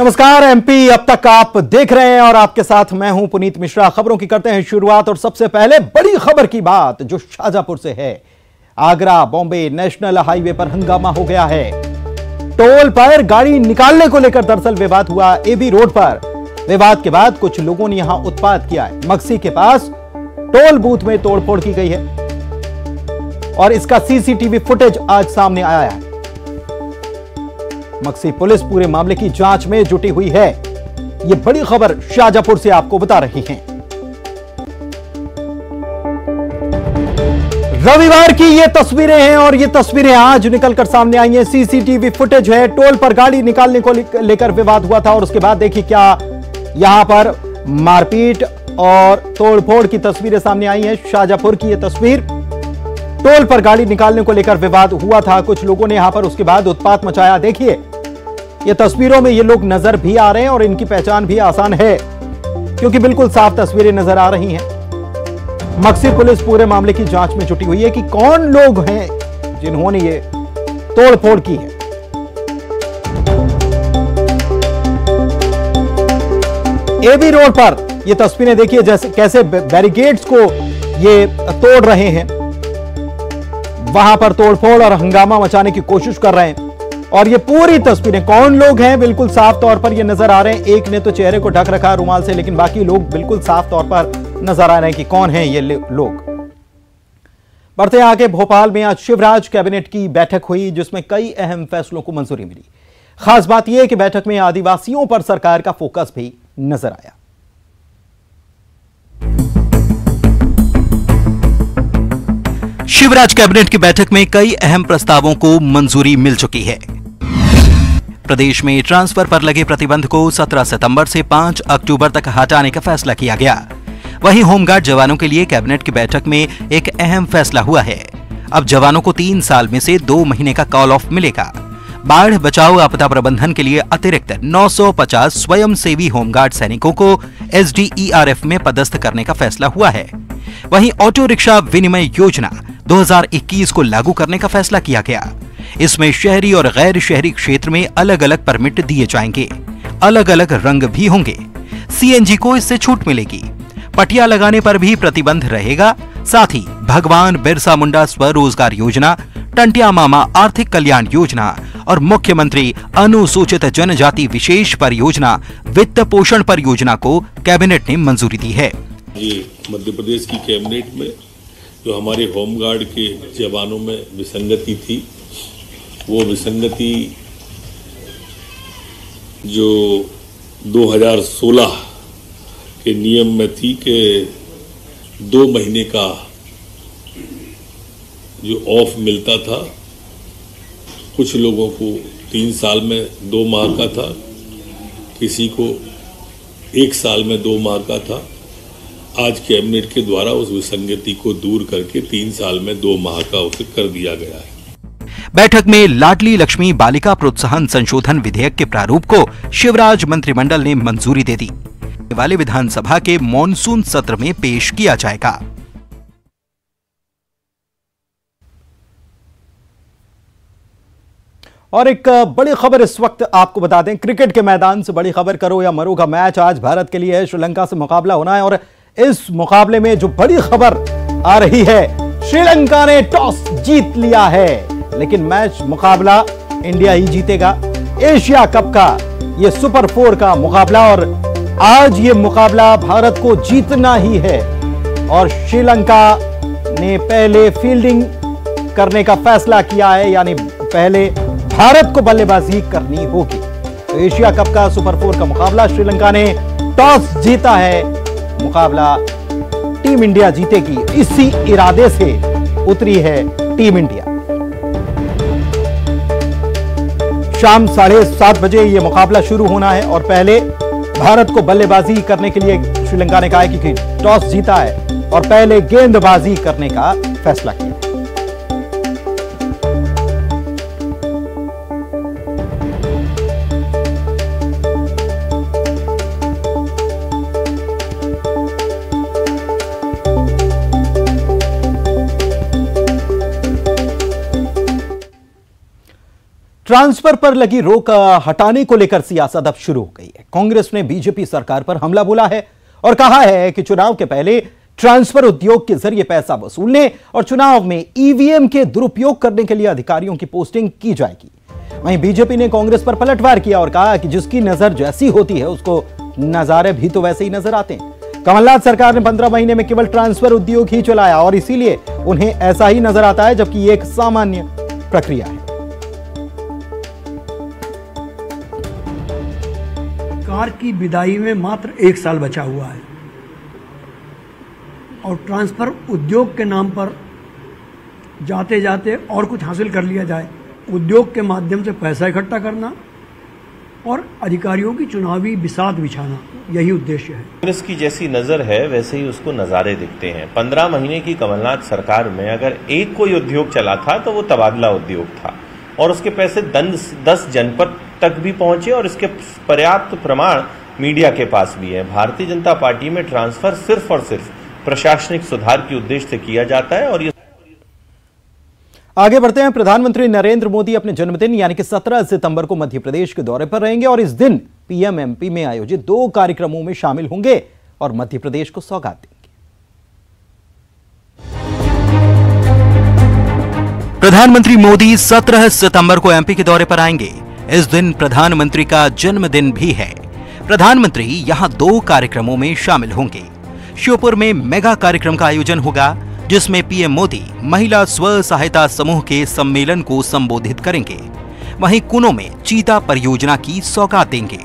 नमस्कार एमपी अब तक आप देख रहे हैं और आपके साथ मैं हूं पुनीत मिश्रा। खबरों की करते हैं शुरुआत और सबसे पहले बड़ी खबर की बात जो शाहजहांपुर से है। आगरा बॉम्बे नेशनल हाईवे पर हंगामा हो गया है। टोल पर गाड़ी निकालने को लेकर दरअसल विवाद हुआ एबी रोड पर। विवाद के बाद कुछ लोगों ने यहां उत्पात किया है। मक्सी के पास टोल बूथ में तोड़फोड़ की गई है और इसका सीसीटीवी फुटेज आज सामने आया है। मक्सी पुलिस पूरे मामले की जांच में जुटी हुई है। यह बड़ी खबर शाहजहांपुर से आपको बता रही है। रविवार की ये तस्वीरें हैं और ये तस्वीरें आज निकलकर सामने आई हैं। सीसीटीवी फुटेज है। टोल पर गाड़ी निकालने को लेकर विवाद हुआ था और उसके बाद देखिए क्या यहां पर मारपीट और तोड़फोड़ की तस्वीरें सामने आई हैं। शाहजहांपुर की यह तस्वीर, टोल पर गाड़ी निकालने को लेकर विवाद हुआ था। कुछ लोगों ने यहां पर उसके बाद उत्पात मचाया। देखिए ये तस्वीरों में ये लोग नजर भी आ रहे हैं और इनकी पहचान भी आसान है क्योंकि बिल्कुल साफ तस्वीरें नजर आ रही हैं। मक्सी पुलिस पूरे मामले की जांच में जुटी हुई है कि कौन लोग हैं जिन्होंने ये तोड़फोड़ की है। एबी रोड पर ये तस्वीरें देखिए जैसे कैसे बैरिकेड्स को ये तोड़ रहे हैं। वहां पर तोड़फोड़ और हंगामा मचाने की कोशिश कर रहे हैं और ये पूरी तस्वीरें कौन लोग हैं बिल्कुल साफ तौर पर ये नजर आ रहे हैं। एक ने तो चेहरे को ढक रखा रुमाल से, लेकिन बाकी लोग बिल्कुल साफ तौर पर नजर आ रहे हैं कि कौन है ये लोग। बढ़ते हैं आगे। भोपाल में आज शिवराज कैबिनेट की बैठक हुई जिसमें कई अहम फैसलों को मंजूरी मिली। खास बात यह है कि बैठक में आदिवासियों पर सरकार का फोकस भी नजर आया। शिवराज कैबिनेट की बैठक में कई अहम प्रस्तावों को मंजूरी मिल चुकी है। प्रदेश में ट्रांसफर पर लगे प्रतिबंध को 17 सितंबर से 5 अक्टूबर तक हटाने का फैसला किया गया। वहीं होमगार्ड जवानों के लिए कैबिनेट की बैठक में एक अहम फैसला हुआ है। अब जवानों को 3 साल में से 2 महीने का कॉल ऑफ मिलेगा। बाढ़ बचाव आपदा प्रबंधन के लिए अतिरिक्त 950 स्वयंसेवी होमगार्ड सैनिकों को एसडीईआरएफ में पदस्थ करने का फैसला हुआ है। वहीं ऑटो रिक्शा विनिमय योजना 2021 को लागू करने का फैसला किया गया। इसमें शहरी और गैर शहरी क्षेत्र में अलग अलग परमिट दिए जाएंगे। अलग अलग रंग भी होंगे। सीएनजी को इससे छूट मिलेगी। पटिया लगाने पर भी प्रतिबंध रहेगा। साथ ही भगवान बिरसा मुंडा स्वरोजगार योजना, टंटिया मामा आर्थिक कल्याण योजना और मुख्यमंत्री अनुसूचित जनजाति विशेष परियोजना वित्त पोषण परियोजना को कैबिनेट ने मंजूरी दी है। ये मध्य प्रदेश की कैबिनेट में जो हमारे होमगार्ड के जवानों में विसंगति थी, वो विसंगति जो 2016 के नियम में थी कि 2 महीने का जो ऑफ मिलता था, कुछ लोगों को 3 साल में 2 माह का था, किसी को 1 साल में 2 माह का था। आज कैबिनेट के द्वारा उस विसंगति को दूर करके 3 साल में 2 माह का उसे कर दिया गया है। बैठक में लाडली लक्ष्मी बालिका प्रोत्साहन संशोधन विधेयक के प्रारूप को शिवराज मंत्रिमंडल ने मंजूरी दे दी। वाले विधानसभा के मॉनसून सत्र में पेश किया जाएगा। और एक बड़ी खबर इस वक्त आपको बता दें, क्रिकेट के मैदान से बड़ी खबर करो या मरो का मैच आज भारत के लिए है। श्रीलंका से मुकाबला होना है और इस मुकाबले में जो बड़ी खबर आ रही है, श्रीलंका ने टॉस जीत लिया है, लेकिन मैच मुकाबला इंडिया ही जीतेगा। एशिया कप का ये सुपर 4 का मुकाबला और आज ये मुकाबला भारत को जीतना ही है और श्रीलंका ने पहले फील्डिंग करने का फैसला किया है, यानी पहले भारत को बल्लेबाजी करनी होगी। तो एशिया कप का सुपर 4 का मुकाबला श्रीलंका ने टॉस जीता है, मुकाबला टीम इंडिया जीतेगी। इसी इरादे से उतरी है टीम इंडिया। शाम 7:30 बजे यह मुकाबला शुरू होना है और पहले भारत को बल्लेबाजी करने के लिए श्रीलंका ने कहा है कि टॉस जीता है और पहले गेंदबाजी करने का फैसला किया। ट्रांसफर पर लगी रोक हटाने को लेकर सियासत अब शुरू हो गई है। कांग्रेस ने बीजेपी सरकार पर हमला बोला है और कहा है कि चुनाव के पहले ट्रांसफर उद्योग के जरिए पैसा वसूलने और चुनाव में ईवीएम के दुरुपयोग करने के लिए अधिकारियों की पोस्टिंग की जाएगी। वहीं बीजेपी ने कांग्रेस पर पलटवार किया और कहा कि जिसकी नजर जैसी होती है उसको नजारे भी तो वैसे ही नजर आते हैं। कमलनाथ सरकार ने 15 महीने में केवल ट्रांसफर उद्योग ही चलाया और इसीलिए उन्हें ऐसा ही नजर आता है, जबकि ये एक सामान्य प्रक्रिया है। कार की विदाई में मात्र 1 साल बचा हुआ है और ट्रांसफर उद्योग के नाम पर जाते जाते और कुछ हासिल कर लिया जाए, उद्योग के माध्यम से पैसा इकट्ठा करना और अधिकारियों की चुनावी बिसात बिछाना, यही उद्देश्य है। कांग्रेस की जैसी नजर है वैसे ही उसको नजारे दिखते हैं। 15 महीने की कमलनाथ सरकार में अगर एक कोई उद्योग चला था तो वो तबादला उद्योग था और उसके पैसे 10 जनपद तक भी पहुंचे और इसके पर्याप्त प्रमाण मीडिया के पास भी है। भारतीय जनता पार्टी में ट्रांसफर सिर्फ और सिर्फ प्रशासनिक सुधार के उद्देश्य से किया जाता है। और ये आगे बढ़ते हैं। प्रधानमंत्री नरेंद्र मोदी अपने जन्मदिन यानी कि 17 सितंबर को मध्य प्रदेश के दौरे पर रहेंगे और इस दिन पीएम एमपी में आयोजित 2 कार्यक्रमों में शामिल होंगे और मध्य प्रदेश को सौगात देंगे। प्रधानमंत्री मोदी 17 सितंबर को एमपी के दौरे पर आएंगे। इस दिन प्रधानमंत्री का जन्मदिन भी है। प्रधानमंत्री यहां 2 कार्यक्रमों में शामिल होंगे। श्योपुर में मेगा कार्यक्रम का आयोजन होगा जिसमें पीएम मोदी महिला स्व सहायता समूह के सम्मेलन को संबोधित करेंगे। वहीं कुनो में चीता परियोजना की सौगात देंगे।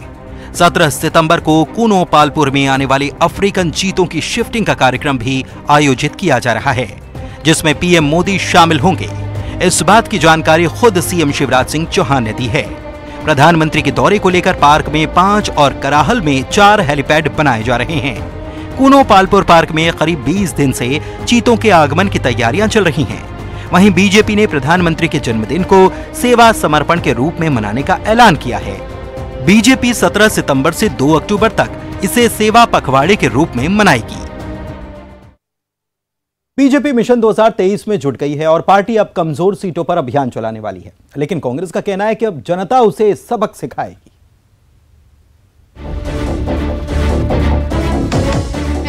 17 सितंबर को कुनो पालपुर में आने वाले अफ्रीकन चीतों की शिफ्टिंग का कार्यक्रम भी आयोजित किया जा रहा है जिसमें पीएम मोदी शामिल होंगे। इस बात की जानकारी खुद सीएम शिवराज सिंह चौहान ने दी है। प्रधानमंत्री के दौरे को लेकर पार्क में 5 और कराहल में 4 हेलीपैड बनाए जा रहे हैं। कुनो पालपुर पार्क में करीब 20 दिन से चीतों के आगमन की तैयारियां चल रही हैं। वहीं बीजेपी ने प्रधानमंत्री के जन्मदिन को सेवा समर्पण के रूप में मनाने का ऐलान किया है। बीजेपी 17 सितंबर से 2 अक्टूबर तक इसे सेवा पखवाड़े के रूप में मनाएगी। बीजेपी मिशन 2023 में जुट गई है और पार्टी अब कमजोर सीटों पर अभियान चलाने वाली है, लेकिन कांग्रेस का कहना है कि अब जनता उसे सबक सिखाएगी।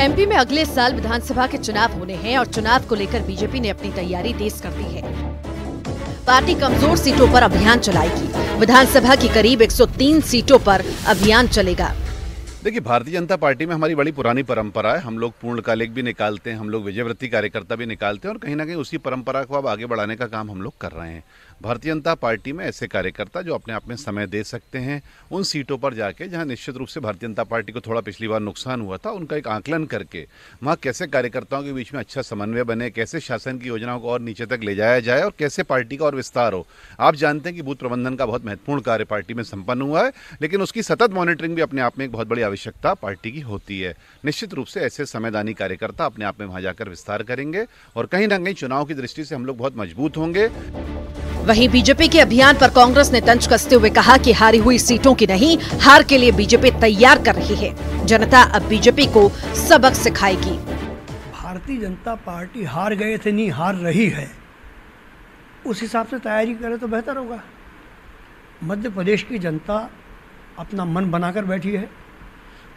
एमपी में अगले साल विधानसभा के चुनाव होने हैं और चुनाव को लेकर बीजेपी ने अपनी तैयारी तेज कर दी है। पार्टी कमजोर सीटों पर अभियान चलाएगी। विधानसभा की करीब 103 सीटों पर अभियान चलेगा। देखिए, भारतीय जनता पार्टी में हमारी बड़ी पुरानी परंपरा है। हम लोग पूर्णकालिक भी निकालते हैं, हम लोग विजयवृत्ति कार्यकर्ता भी निकालते हैं और कहीं ना कहीं उसी परंपरा को अब आगे बढ़ाने का काम हम लोग कर रहे हैं। भारतीय जनता पार्टी में ऐसे कार्यकर्ता जो अपने आप में समय दे सकते हैं, उन सीटों पर जाके जहां निश्चित रूप से भारतीय जनता पार्टी को थोड़ा पिछली बार नुकसान हुआ था, उनका एक आकलन करके वहां कैसे कार्यकर्ताओं के बीच में अच्छा समन्वय बने, कैसे शासन की योजनाओं को और नीचे तक ले जाया जाए और कैसे पार्टी का और विस्तार हो। आप जानते हैं कि बूथ प्रबंधन का बहुत महत्वपूर्ण कार्य पार्टी में संपन्न हुआ है, लेकिन उसकी सतत मॉनिटरिंग भी अपने आप में एक बहुत बड़ी आवश्यकता पार्टी की होती है। निश्चित रूप से ऐसे संवैधानिक कार्यकर्ता अपने आप में वहां जाकर विस्तार करेंगे और कहीं ना कहीं चुनाव की दृष्टि से हम लोग बहुत मजबूत होंगे। वहीं बीजेपी के अभियान पर कांग्रेस ने तंज कसते हुए कहा कि हारी हुई सीटों की नहीं, हार के लिए बीजेपी तैयार कर रही है। जनता अब बीजेपी को सबक सिखाएगी। भारतीय जनता पार्टी हार गए थे, नहीं हार रही है, उस हिसाब से तैयारी करे तो बेहतर होगा। मध्य प्रदेश की जनता अपना मन बनाकर बैठी है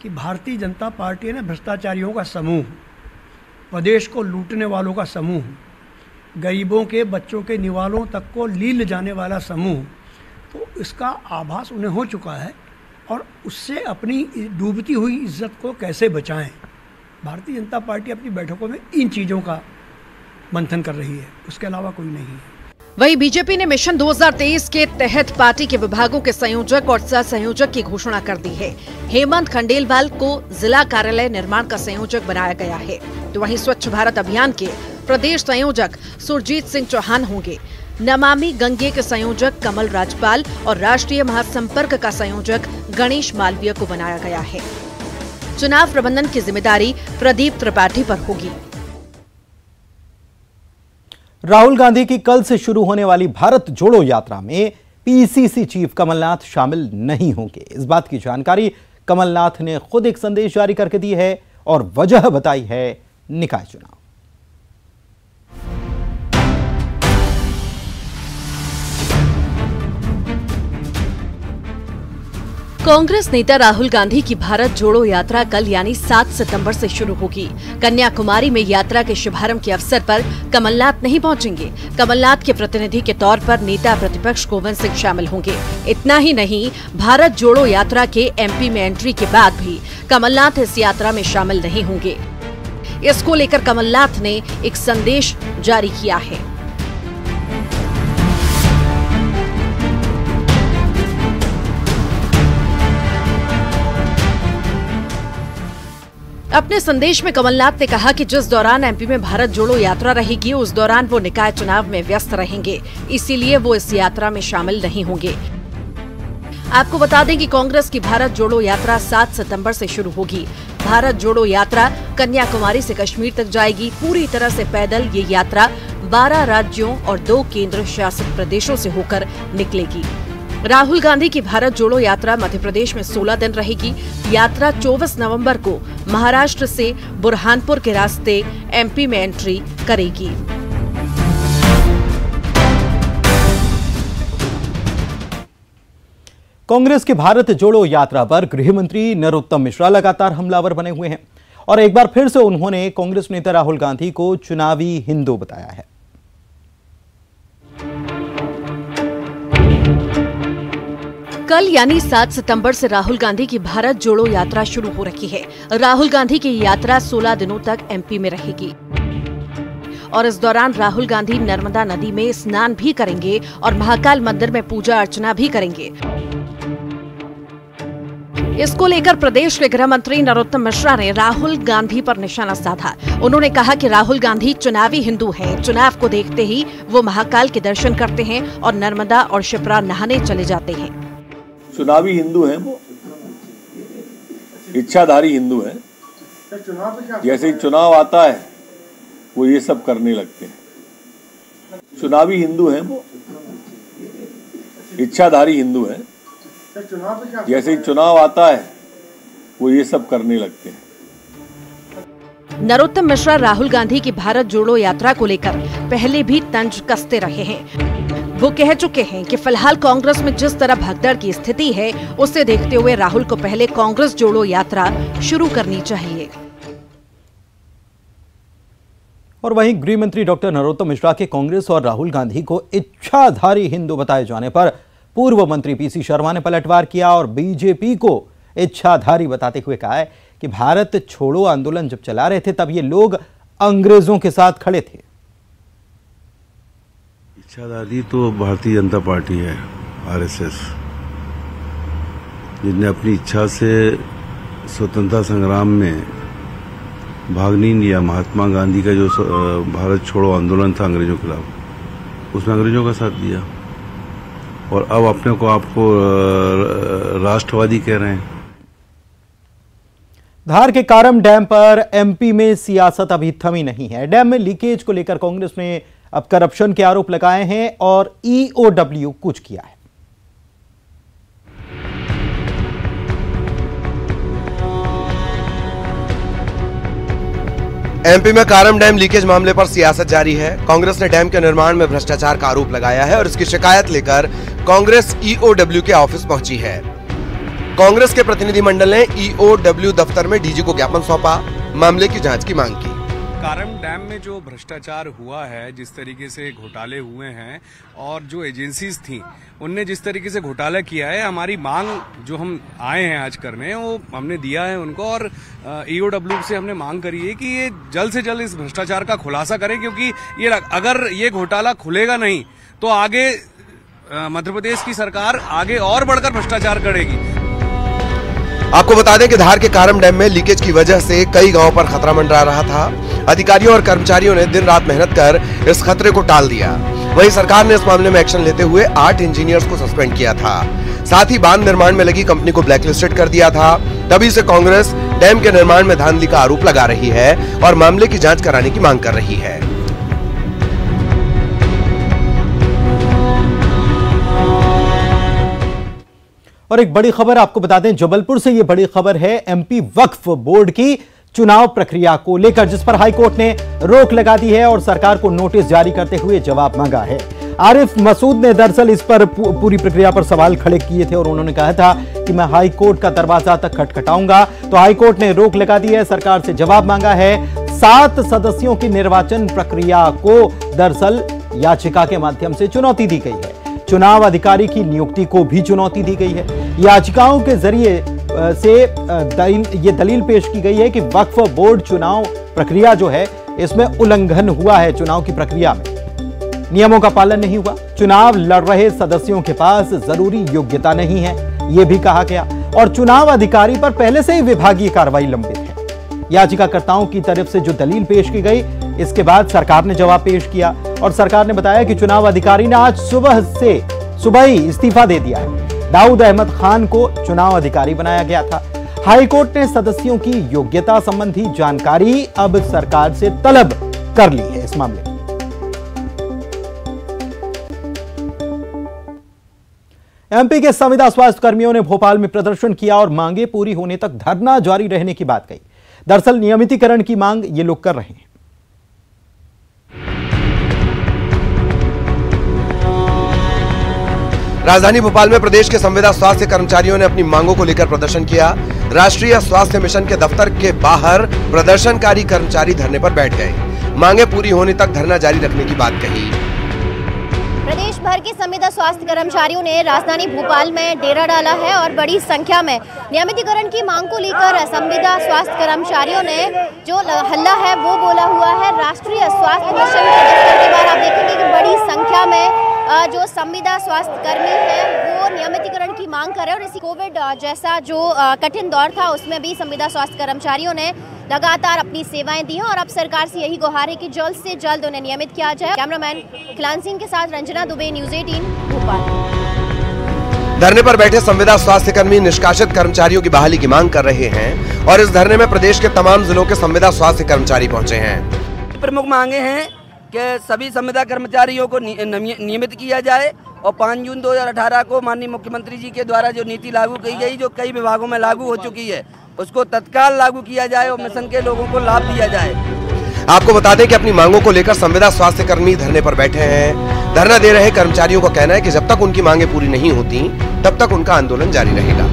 कि भारतीय जनता पार्टी ने भ्रष्टाचारियों का समूह, प्रदेश को लूटने वालों का समूह, गरीबों के बच्चों के निवालों तक को लील जाने वाला समूह, तो इसका आभास उन्हें हो चुका है और उससे अपनी डूबती हुई इज्जत को कैसे बचाएं। भारतीय जनता पार्टी अपनी बैठकों में इन चीज़ों का मंथन कर रही है, उसके अलावा कोई नहीं है। वहीं बीजेपी ने मिशन 2023 के तहत पार्टी के विभागों के संयोजक और सह संयोजक की घोषणा कर दी है। हेमंत खंडेलवाल को जिला कार्यालय निर्माण का संयोजक बनाया गया है, तो वहीं स्वच्छ भारत अभियान के प्रदेश संयोजक सुरजीत सिंह चौहान होंगे। नमामि गंगे के संयोजक कमल राजपाल और राष्ट्रीय महासंपर्क का संयोजक गणेश मालवीय को बनाया गया है। चुनाव प्रबंधन की जिम्मेदारी प्रदीप त्रिपाठी पर होगी। राहुल गांधी की कल से शुरू होने वाली भारत जोड़ो यात्रा में पीसीसी चीफ कमलनाथ शामिल नहीं होंगे। इस बात की जानकारी कमलनाथ ने खुद एक संदेश जारी करके दी है और वजह बताई है निकाय चुनाव। कांग्रेस नेता राहुल गांधी की भारत जोड़ो यात्रा कल यानी 7 सितंबर से शुरू होगी। कन्याकुमारी में यात्रा के शुभारंभ के अवसर पर कमलनाथ नहीं पहुंचेंगे। कमलनाथ के प्रतिनिधि के तौर पर नेता प्रतिपक्ष गोविंद सिंह शामिल होंगे। इतना ही नहीं, भारत जोड़ो यात्रा के एमपी में एंट्री के बाद भी कमलनाथ इस यात्रा में शामिल नहीं होंगे। इसको लेकर कमलनाथ ने एक संदेश जारी किया है। अपने संदेश में कमलनाथ ने कहा कि जिस दौरान एमपी में भारत जोड़ो यात्रा रहेगी, उस दौरान वो निकाय चुनाव में व्यस्त रहेंगे, इसीलिए वो इस यात्रा में शामिल नहीं होंगे। आपको बता दें कि कांग्रेस की भारत जोड़ो यात्रा 7 सितंबर से शुरू होगी। भारत जोड़ो यात्रा कन्याकुमारी से कश्मीर तक जाएगी। पूरी तरह से पैदल ये यात्रा 12 राज्यों और 2 केंद्र शासित प्रदेशों से होकर निकलेगी। राहुल गांधी की भारत जोड़ो यात्रा मध्य प्रदेश में 16 दिन रहेगी। यात्रा 24 नवंबर को महाराष्ट्र से बुरहानपुर के रास्ते एमपी में एंट्री करेगी। कांग्रेस की भारत जोड़ो यात्रा पर गृह मंत्री नरोत्तम मिश्रा लगातार हमलावर बने हुए हैं और एक बार फिर से उन्होंने कांग्रेस नेता राहुल गांधी को चुनावी हिंदू बताया है। कल यानी 7 सितंबर से राहुल गांधी की भारत जोड़ो यात्रा शुरू हो रही है। राहुल गांधी की यात्रा 16 दिनों तक एमपी में रहेगी और इस दौरान राहुल गांधी नर्मदा नदी में स्नान भी करेंगे और महाकाल मंदिर में पूजा अर्चना भी करेंगे। इसको लेकर प्रदेश के गृह मंत्री नरोत्तम मिश्रा ने राहुल गांधी पर निशाना साधा। उन्होंने कहा कि राहुल गांधी चुनावी हिंदू हैं। चुनाव को देखते ही वो महाकाल के दर्शन करते हैं और नर्मदा और शिप्रा नहाने चले जाते हैं। चुनावी हिंदू हैं वो, इच्छाधारी हिंदू हैं। जैसे ही चुनाव आता है वो ये सब करने लगते हैं। चुनावी हिंदू हैं वो, इच्छाधारी हिंदू हैं। जैसे ही चुनाव आता है वो ये सब करने लगते हैं। नरोत्तम मिश्रा राहुल गांधी की भारत जोड़ो यात्रा को लेकर पहले भी तंज कसते रहे हैं। वो कह चुके हैं कि फिलहाल कांग्रेस में जिस तरह भगदड़ की स्थिति है, उसे देखते हुए राहुल को पहले कांग्रेस जोड़ो यात्रा शुरू करनी चाहिए। और वहीं गृह मंत्री डॉक्टर नरोत्तम मिश्रा के कांग्रेस और राहुल गांधी को इच्छाधारी हिंदू बताए जाने पर पूर्व मंत्री पीसी शर्मा ने पलटवार किया और बीजेपी को इच्छाधारी बताते हुए कहा है कि भारत छोड़ो आंदोलन जब चला रहे थे तब ये लोग अंग्रेजों के साथ खड़े थे। इच्छाधारी तो भारतीय जनता पार्टी है, आरएसएस, जिसने अपनी इच्छा से स्वतंत्रता संग्राम में भाग नहीं लिया। महात्मा गांधी का जो भारत छोड़ो आंदोलन था अंग्रेजों के खिलाफ, उसमें अंग्रेजों का साथ दिया और अब अपने को आपको राष्ट्रवादी कह रहे हैं। धार के कारम डैम पर एमपी में सियासत अभी थमी नहीं है। डैम में लीकेज को लेकर कांग्रेस ने अब करप्शन के आरोप लगाए हैं और ईओडब्ल्यू कुछ किया है। एमपी में कारम डैम लीकेज मामले पर सियासत जारी है। कांग्रेस ने डैम के निर्माण में भ्रष्टाचार का आरोप लगाया है और इसकी शिकायत लेकर कांग्रेस ईओडब्ल्यू के ऑफिस पहुंची है। कांग्रेस के प्रतिनिधिमंडल ने ईओडब्ल्यू दफ्तर में डीजी को ज्ञापन सौंपा, मामले की जांच की मांग की। कारम डैम में जो भ्रष्टाचार हुआ है, जिस तरीके से घोटाले हुए हैं और जो एजेंसीज थी उनने जिस तरीके से घोटाला किया है, हमारी मांग जो हम आए हैं आज करने वो हमने दिया है उनको और ईओडब्ल्यू से हमने मांग करी है कि ये जल्द से जल्द इस भ्रष्टाचार का खुलासा करें, क्योंकि ये अगर ये घोटाला खुलेगा नहीं तो आगे मध्य प्रदेश की सरकार आगे और बढ़कर भ्रष्टाचार करेगी। आपको बता दें कि धार के कारम डैम में लीकेज की वजह से कई गांवों पर खतरा मंडरा रहा था। अधिकारियों और कर्मचारियों ने दिन रात मेहनत कर इस खतरे को टाल दिया। वहीं सरकार ने इस मामले में एक्शन लेते हुए 8 इंजीनियर्स को सस्पेंड किया था। साथ ही बांध निर्माण में लगी कंपनी को ब्लैकलिस्टेड कर दिया था। तभी से कांग्रेस डैम के निर्माण में धांधली का आरोप लगा रही है और मामले की जांच कराने की मांग कर रही है। और एक बड़ी खबर आपको बता दें, जबलपुर से ये बड़ी खबर है एमपी वक्फ बोर्ड की चुनाव प्रक्रिया को लेकर, जिस पर हाईकोर्ट ने रोक लगा दी है और सरकार को नोटिस जारी करते हुए जवाब मांगा है। आरिफ मसूद ने दरअसल इस पर पूरी प्रक्रिया पर सवाल खड़े किए थे और उन्होंने कहा था कि मैं हाई कोर्ट का दरवाजा तक खटखटाऊंगा। तो हाई कोर्ट ने रोक लगा दी है, सरकार से जवाब मांगा है। 7 सदस्यों की निर्वाचन प्रक्रिया को दरअसल याचिका के माध्यम से चुनौती दी गई है। चुनाव अधिकारी की नियुक्ति को भी चुनौती दी गई है। याचिकाओं के जरिए से ये दलील पेश की गई है कि वक्फ बोर्ड चुनाव प्रक्रिया जो है इसमें उल्लंघन हुआ है। चुनाव की प्रक्रिया में नियमों का पालन नहीं हुआ, चुनाव लड़ रहे सदस्यों के पास जरूरी योग्यता नहीं है, यह भी कहा गया। और चुनाव अधिकारी पर पहले से ही विभागीय कार्रवाई लंबित है। याचिकाकर्ताओं की तरफ से जो दलील पेश की गई, इसके बाद सरकार ने जवाब पेश किया और सरकार ने बताया कि चुनाव अधिकारी ने आज सुबह ही इस्तीफा दे दिया है। दाऊद अहमद खान को चुनाव अधिकारी बनाया गया था। हाईकोर्ट ने सदस्यों की योग्यता संबंधी जानकारी अब सरकार से तलब कर ली है। इस मामले में एमपी के संविदा स्वास्थ्य कर्मियों ने भोपाल में प्रदर्शन किया और मांगे पूरी होने तक धरना जारी रहने की बात कही। दरअसल नियमितीकरण की मांग ये लोग कर रहे हैं। राजधानी भोपाल में प्रदेश के संविदा स्वास्थ्य कर्मचारियों ने अपनी मांगों को लेकर प्रदर्शन किया। राष्ट्रीय स्वास्थ्य मिशन के दफ्तर के बाहर प्रदर्शनकारी कर्मचारी धरने पर बैठ गए। मांगे पूरी होने तक धरना जारी रखने की बात कही। प्रदेश भर के संविदा स्वास्थ्य कर्मचारियों ने राजधानी भोपाल में डेरा डाला है और बड़ी संख्या में नियमितीकरण की मांग को लेकर संविदा स्वास्थ्य कर्मचारियों ने जो हल्ला है वो बोला हुआ है। राष्ट्रीय स्वास्थ्य मिशन के दफ्तर के बाहर आप देखेंगे कि बड़ी संख्या में जो संविदा स्वास्थ्य कर्मी हैं वो नियमितीकरण की मांग कर रहे हैं। और इसी कोविड जैसा जो कठिन दौर था उसमें भी संविदा स्वास्थ्य कर्मचारियों ने लगातार अपनी सेवाएं दी हैं और अब सरकार से यही गुहार है कि जल्द से जल्द उन्हें नियमित किया जाए। कैमरामैन खिलान सिंह के साथ रंजना दुबे, न्यूज़ 18 भोपाल। धरने पर बैठे संविदा स्वास्थ्य कर्मी निष्कासित कर्मचारियों की बहाली की मांग कर रहे हैं और इस धरने में प्रदेश के तमाम जिलों के संविदा स्वास्थ्य कर्मचारी पहुंचे हैं। प्रमुख मांगे हैं कि सभी संविदा कर्मचारियों को नियमित किया जाए और 5 जून 2018 को माननीय मुख्यमंत्री जी के द्वारा जो नीति लागू की गई, जो कई विभागों में लागू हो चुकी है, उसको तत्काल लागू किया जाए और मिशन के लोगों को लाभ दिया जाए। आपको बता दें कि अपनी मांगों को लेकर संविदा स्वास्थ्य कर्मी धरने पर बैठे हैं। धरना दे रहे कर्मचारियों का कहना है कि जब तक उनकी मांगे पूरी नहीं होती तब तक उनका आंदोलन जारी रहेगा।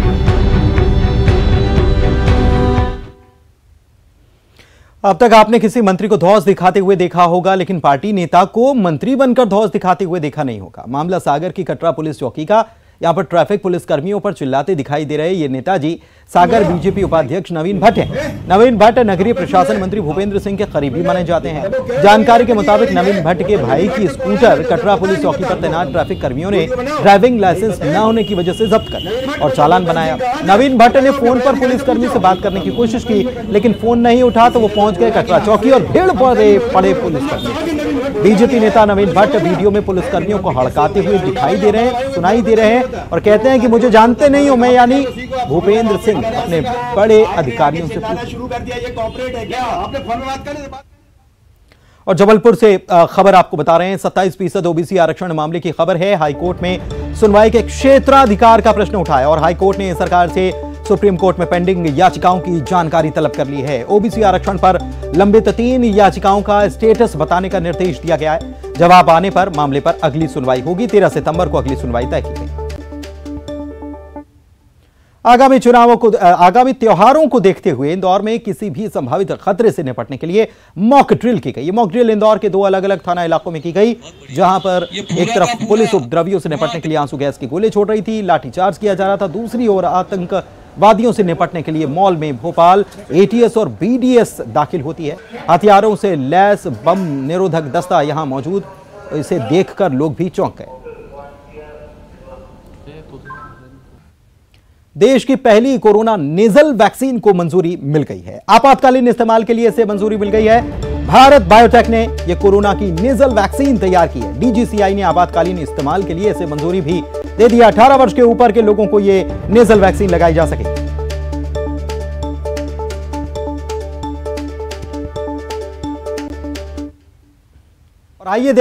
अब तक आपने किसी मंत्री को धौंस दिखाते हुए देखा होगा, लेकिन पार्टी नेता को मंत्री बनकर धौंस दिखाते हुए देखा नहीं होगा। मामला सागर की कटरा पुलिस चौकी का। यहां पर ट्रैफिक पुलिस कर्मियों पर चिल्लाते दिखाई दे रहे ये नेताजी सागर बीजेपी उपाध्यक्ष नवीन भट्ट हैं। नवीन भट्ट नगरीय प्रशासन मंत्री भूपेंद्र सिंह के करीबी माने जाते हैं। जानकारी के मुताबिक नवीन भट्ट के भाई की स्कूटर कटरा पुलिस चौकी पर तैनात ट्रैफिक कर्मियों ने ड्राइविंग लाइसेंस न होने की वजह से जब्त कर और चालान बनाया। नवीन भट्ट ने फोन पर पुलिसकर्मी से बात करने की कोशिश की, लेकिन फोन नहीं उठा तो वो पहुंच गए कटरा चौकी और भीड़ पड़े पुलिसकर्मी। बीजेपी नेता नवीन भट्ट वीडियो में पुलिसकर्मियों को हड़काते हुए सुनाई दे रहे हैं और कहते हैं कि मुझे जानते नहीं हो, मैं यानी भूपेंद्र सिंह अपने बड़े अधिकारियों से शुरू कर दिया, ये कॉर्पोरेट है क्या? आपने फोन में बात कर। और जबलपुर से खबर आपको बता रहे हैं, 27% ओबीसी आरक्षण मामले की खबर है। हाईकोर्ट में सुनवाई के क्षेत्राधिकार का प्रश्न उठाया और हाईकोर्ट ने सरकार से सुप्रीम कोर्ट में पेंडिंग याचिकाओं की जानकारी तलब कर ली है। ओबीसी आरक्षण पर लंबित 3 याचिकाओं का स्टेटस बताने का निर्देश दिया गया है। जवाब आने पर मामले पर अगली सुनवाई होगी। 13 सितंबर को अगली सुनवाई तय की गई। आगामी त्योहारों को देखते हुए इंदौर में किसी भी संभावित खतरे से निपटने के लिए मॉक ड्रिल की गई। ये मॉक ड्रिल इंदौर के 2 अलग-अलग थाना इलाकों में की गई, जहां पर एक तरफ पुलिस उपद्रवियों से निपटने के लिए आंसू गैस की गोले छोड़ रही थी, लाठीचार्ज किया जा रहा था। दूसरी ओर आतंकवादियों से निपटने के लिए मॉल में भोपाल एटीएस और बीडीएस दाखिल होती है। हथियारों से लैस बम निरोधक दस्ता यहां मौजूद, इसे देखकर लोग भी चौंक गए। देश की पहली कोरोना नेजल वैक्सीन को मंजूरी मिल गई है। आपातकालीन इस्तेमाल के लिए इसे मंजूरी मिल गई है। भारत बायोटेक ने यह कोरोना की नेजल वैक्सीन तैयार की है। डीजीसीआई ने आपातकालीन इस्तेमाल के लिए इसे मंजूरी भी दे दी। 18 वर्ष के ऊपर के लोगों को यह नेजल वैक्सीन लगाई जा सकेगी। और आइए